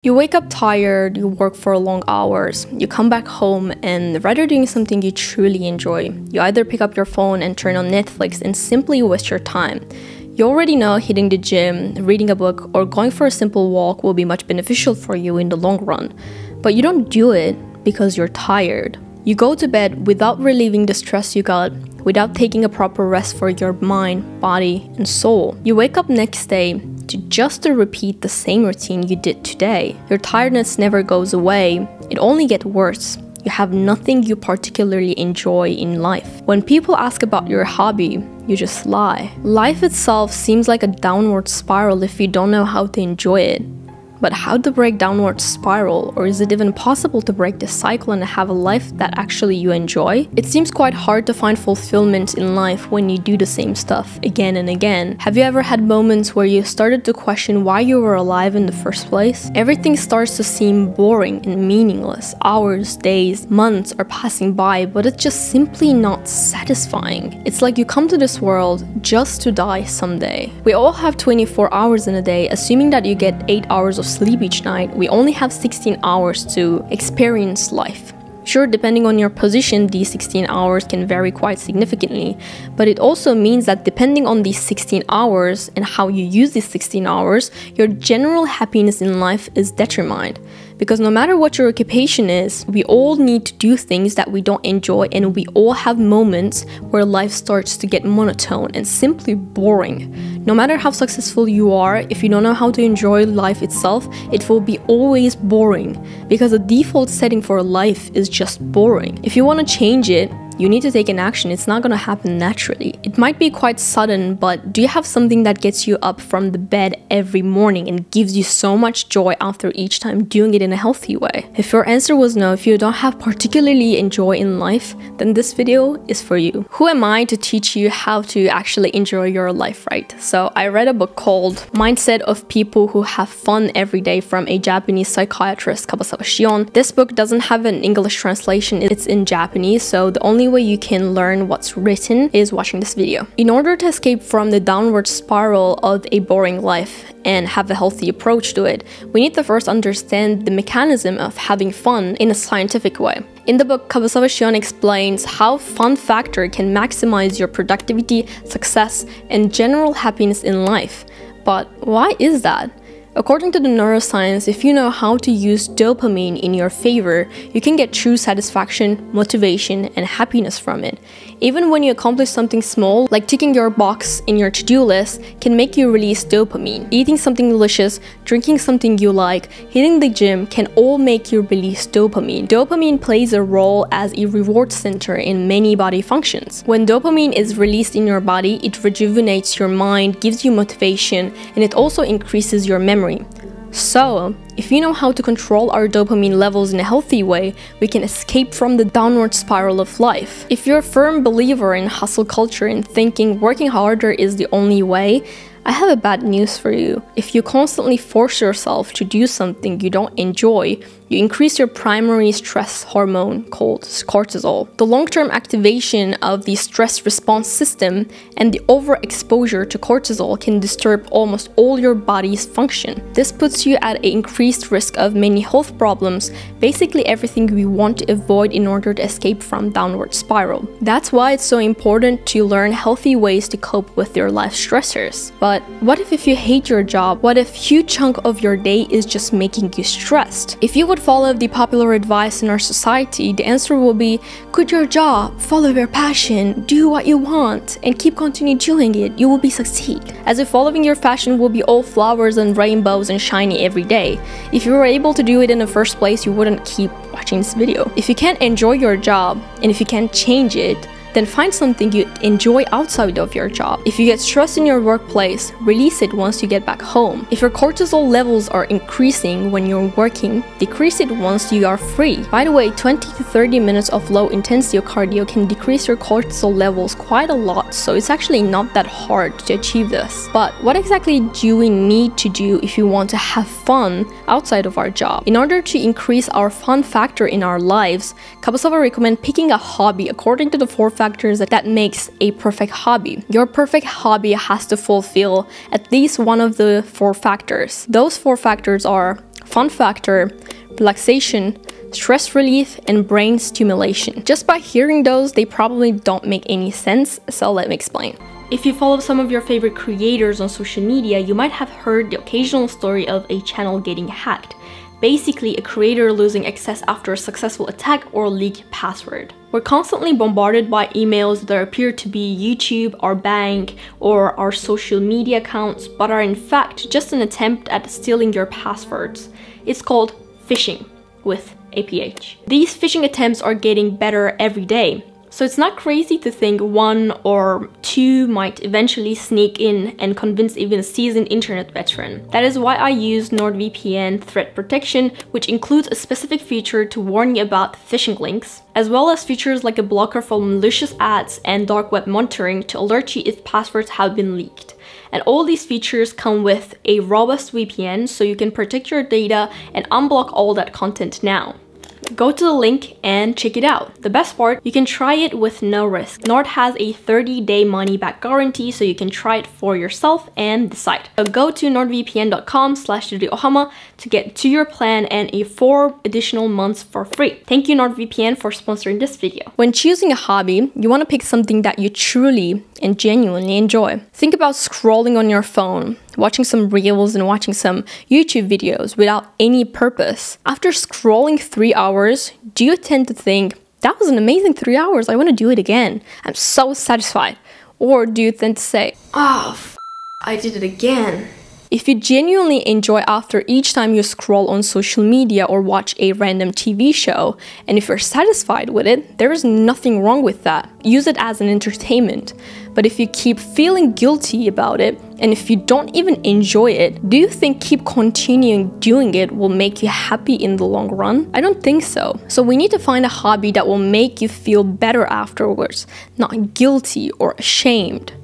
You wake up tired, you work for long hours, you come back home, and rather doing something you truly enjoy, you either pick up your phone and turn on Netflix and simply waste your time. You already know hitting the gym, reading a book, or going for a simple walk will be much beneficial for you in the long run. But you don't do it because you're tired. You go to bed without relieving the stress you got, without taking a proper rest for your mind, body, and soul. You wake up next day to repeat the same routine you did today. Your tiredness never goes away, it only gets worse. You have nothing you particularly enjoy in life. When people ask about your hobby, you just lie. Life itself seems like a downward spiral if you don't know how to enjoy it. But how to break downward spiral, or is it even possible to break this cycle and have a life that actually you enjoy? It seems quite hard to find fulfillment in life when you do the same stuff again and again. Have you ever had moments where you started to question why you were alive in the first place? Everything starts to seem boring and meaningless. Hours, days, months are passing by, but it's just simply not satisfying. It's like you come to this world just to die someday. We all have 24 hours in a day. Assuming that you get 8 hours of sleep each night, we only have 16 hours to experience life. Sure, depending on your position, these 16 hours can vary quite significantly, but it also means that depending on these 16 hours and how you use these 16 hours, your general happiness in life is determined. Because no matter what your occupation is, we all need to do things that we don't enjoy, and we all have moments where life starts to get monotone and simply boring. No matter how successful you are, if you don't know how to enjoy life itself, it will be always boring, because the default setting for life is just boring. If you want to change it, you need to take an action. It's not gonna happen naturally. It might be quite sudden, but do you have something that gets you up from the bed every morning and gives you so much joy after each time doing it in a healthy way? If your answer was no, if you don't have particularly enjoy in life, then this video is for you. Who am I to teach you how to actually enjoy your life, right? So I read a book called Mindset of People Who Have Fun Every Day from a Japanese psychiatrist, Kabasawa Shion. This book doesn't have an English translation, it's in Japanese, so the only way you can learn what's written is watching this video. In order to escape from the downward spiral of a boring life and have a healthy approach to it, we need to first understand the mechanism of having fun in a scientific way. In the book, Kabasawa Shion explains how fun factor can maximize your productivity, success, and general happiness in life. But why is that? According to the neuroscience, if you know how to use dopamine in your favor, you can get true satisfaction, motivation, and happiness from it. Even when you accomplish something small, like ticking your box in your to-do list, can make you release dopamine. Eating something delicious, drinking something you like, hitting the gym can all make you release dopamine. Dopamine plays a role as a reward center in many body functions. When dopamine is released in your body, it rejuvenates your mind, gives you motivation, and it also increases your memory. So, if you know how to control our dopamine levels in a healthy way, we can escape from the downward spiral of life. If you're a firm believer in hustle culture and thinking working harder is the only way, I have a bad news for you. If you constantly force yourself to do something you don't enjoy, you increase your primary stress hormone called cortisol. The long-term activation of the stress response system and the overexposure to cortisol can disturb almost all your body's function. This puts you at an increased risk of many health problems, basically everything we want to avoid in order to escape from downward spiral. That's why it's so important to learn healthy ways to cope with your life stressors. But what if you hate your job? What if a huge chunk of your day is just making you stressed? If you would follow the popular advice in our society, the answer will be quit your job, follow your passion, do what you want, and keep continuing doing it. You will be succeed. As if following your passion will be all flowers and rainbows and shiny every day. If you were able to do it in the first place, you wouldn't keep watching this video. If you can't enjoy your job and if you can't change it, then find something you enjoy outside of your job. If you get stressed in your workplace, release it once you get back home. If your cortisol levels are increasing when you're working, decrease it once you are free. By the way, 20 to 30 minutes of low intensity cardio can decrease your cortisol levels quite a lot, so it's actually not that hard to achieve this. But what exactly do we need to do if you want to have fun outside of our job? In order to increase our fun factor in our lives, Kabasawa recommends picking a hobby according to the 4 factors that makes a perfect hobby. Your perfect hobby has to fulfill at least one of the 4 factors. Those 4 factors are fun factor, relaxation, stress relief, and brain stimulation. Just by hearing those, they probably don't make any sense, so let me explain. If you follow some of your favorite creators on social media, you might have heard the occasional story of a channel getting hacked. Basically, a creator losing access after a successful attack or leaked password. We're constantly bombarded by emails that appear to be YouTube, our bank, or our social media accounts, but are in fact just an attempt at stealing your passwords. It's called phishing, with APH. These phishing attempts are getting better every day, so it's not crazy to think one or two might eventually sneak in and convince even a seasoned internet veteran. That is why I use NordVPN threat protection, which includes a specific feature to warn you about phishing links, as well as features like a blocker for malicious ads and dark web monitoring to alert you if passwords have been leaked. And all these features come with a robust VPN, so you can protect your data and unblock all that content now. Go to the link and check it out. The best part, you can try it with no risk. Nord has a 30-day money-back guarantee, so you can try it for yourself and decide. So go to nordvpn.com/ohama to get to your plan and a 4 additional months for free. Thank you NordVPN for sponsoring this video. When choosing a hobby, you want to pick something that you truly and genuinely enjoy. Think about scrolling on your phone, watching some reels and watching some YouTube videos without any purpose. After scrolling 3 hours, do you tend to think, that was an amazing 3 hours, I want to do it again, I'm so satisfied? Or do you tend to say, I did it again? If you genuinely enjoy after each time you scroll on social media or watch a random TV show, and if you're satisfied with it, there is nothing wrong with that. Use it as an entertainment. But if you keep feeling guilty about it, and if you don't even enjoy it, do you think keep continuing doing it will make you happy in the long run? I don't think so. So we need to find a hobby that will make you feel better afterwards, not guilty or ashamed.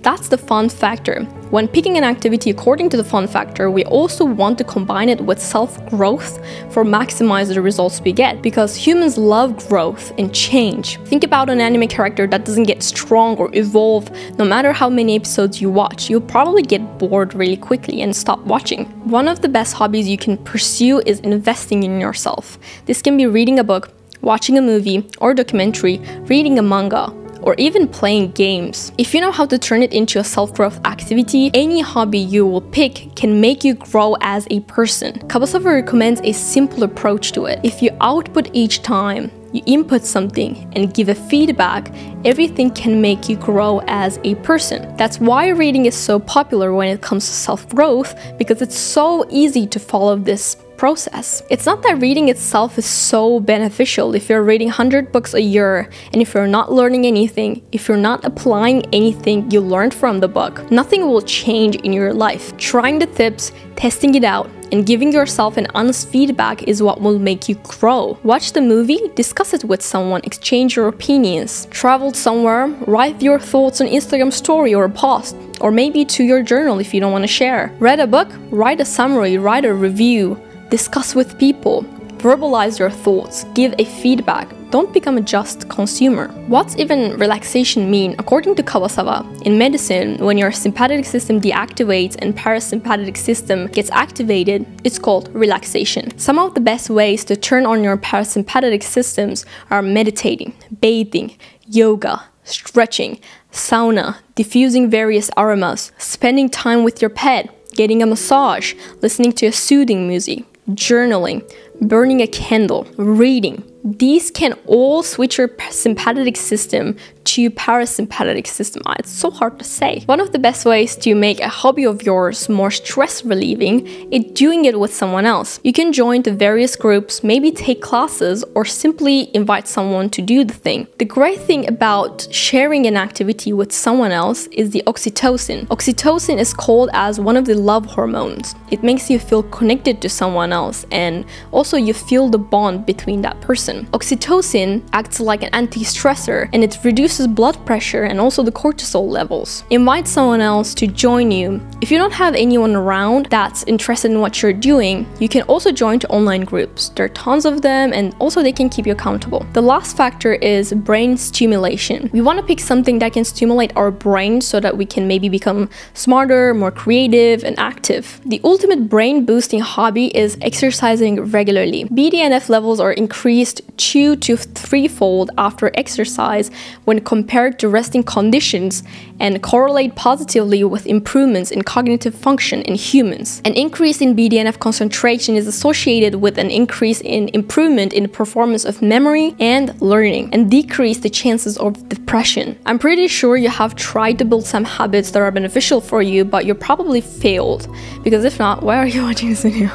That's the fun factor. When picking an activity according to the fun factor, we also want to combine it with self-growth for maximize the results we get, because humans love growth and change. Think about an anime character that doesn't get strong or evolve no matter how many episodes you watch. You'll probably get bored really quickly and stop watching. One of the best hobbies you can pursue is investing in yourself. This can be reading a book, watching a movie or documentary, reading a manga, or even playing games. If you know how to turn it into a self-growth activity, any hobby you will pick can make you grow as a person. Kawasawa recommends a simple approach to it. If you output each time you input something and give a feedback, everything can make you grow as a person. That's why reading is so popular when it comes to self-growth, because it's so easy to follow this process. It's not that reading itself is so beneficial. If you're reading 100 books a year and if you're not learning anything, if you're not applying anything you learned from the book, nothing will change in your life. Trying the tips, testing it out, and giving yourself an honest feedback is what will make you grow. Watch the movie, discuss it with someone, exchange your opinions. Travel somewhere, write your thoughts on Instagram story or a post, or maybe to your journal if you don't want to share. Read a book, write a summary, write a review. Discuss with people, verbalize your thoughts, give a feedback. Don't become a just consumer. What's even relaxation mean? According to Kawasawa, in medicine, when your sympathetic system deactivates and parasympathetic system gets activated, it's called relaxation. Some of the best ways to turn on your parasympathetic systems are meditating, bathing, yoga, stretching, sauna, diffusing various aromas, spending time with your pet, getting a massage, listening to a soothing music, journaling, burning a candle, reading. These can all switch your sympathetic system to parasympathetic system. It's so hard to say. One of the best ways to make a hobby of yours more stress relieving is doing it with someone else. You can join the various groups, maybe take classes, or simply invite someone to do the thing. The great thing about sharing an activity with someone else is the oxytocin. Oxytocin is called as one of the love hormones. It makes you feel connected to someone else, and also you feel the bond between that person. person. Oxytocin acts like an anti-stressor and it reduces blood pressure and also the cortisol levels. Invite someone else to join you. If you don't have anyone around that's interested in what you're doing, you can also join to online groups. There are tons of them and also they can keep you accountable. The last factor is brain stimulation. We want to pick something that can stimulate our brain so that we can maybe become smarter, more creative, and active. The ultimate brain boosting hobby is exercising regularly. BDNF levels are increased 2 to 3-fold after exercise when compared to resting conditions and correlate positively with improvements in cognitive function in humans. An increase in BDNF concentration is associated with an increase in improvement in the performance of memory and learning, and decrease the chances of depression. I'm pretty sure you have tried to build some habits that are beneficial for you, but you probably failed, because if not, why are you watching this video?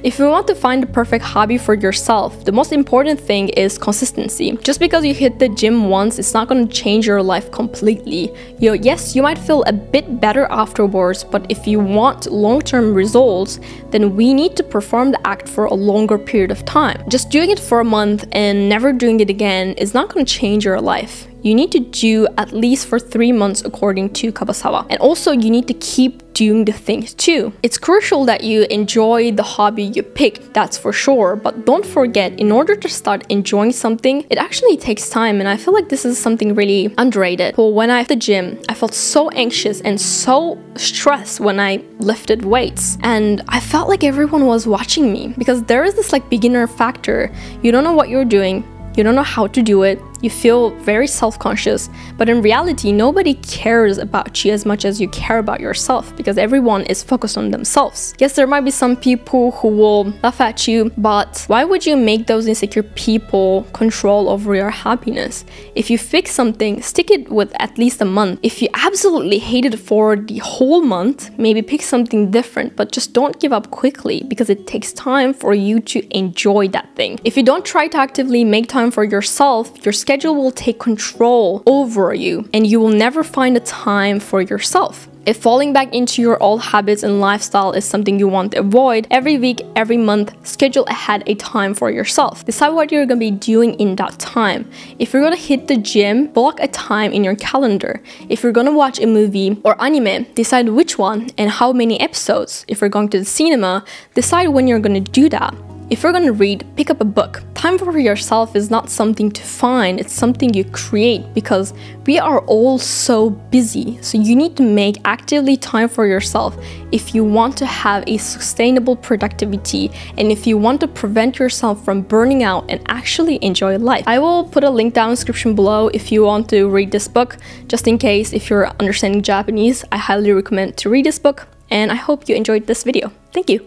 If you want to find the perfect hobby for yourself, the most important thing is consistency. Just because you hit the gym once, it's not going to change your life completely. Yes, you might feel a bit better afterwards, but if you want long-term results, then we need to perform the act for a longer period of time. Just doing it for a month and never doing it again is not going to change your life. You need to do at least for 3 months according to Kabasawa. And also you need to keep doing the things too. It's crucial that you enjoy the hobby you picked, that's for sure, but don't forget, in order to start enjoying something, it actually takes time, and I feel like this is something really underrated. Well, when I left the gym, I felt so anxious and so stressed when I lifted weights, and I felt like everyone was watching me because there is this like beginner factor. You don't know what you're doing, you don't know how to do it, you feel very self-conscious, but in reality, nobody cares about you as much as you care about yourself because everyone is focused on themselves. Yes, there might be some people who will laugh at you, but why would you make those insecure people control over your happiness? If you fix something, stick it with at least a month. If you absolutely hate it for the whole month, maybe pick something different, but just don't give up quickly because it takes time for you to enjoy that thing. If you don't try to actively make time for yourself, your schedule will take control over you and you will never find a time for yourself. If falling back into your old habits and lifestyle is something you want to avoid, every week, every month, schedule ahead a time for yourself. Decide what you're going to be doing in that time. If you're going to hit the gym, block a time in your calendar. If you're going to watch a movie or anime, decide which one and how many episodes. If you're going to the cinema, decide when you're going to do that. If you're going to read, pick up a book. Time for yourself is not something to find, it's something you create because we are all so busy. So you need to make actively time for yourself if you want to have a sustainable productivity and if you want to prevent yourself from burning out and actually enjoy life. I will put a link down in the description below if you want to read this book. Just in case, if you're understanding Japanese, I highly recommend to read this book, and I hope you enjoyed this video. Thank you.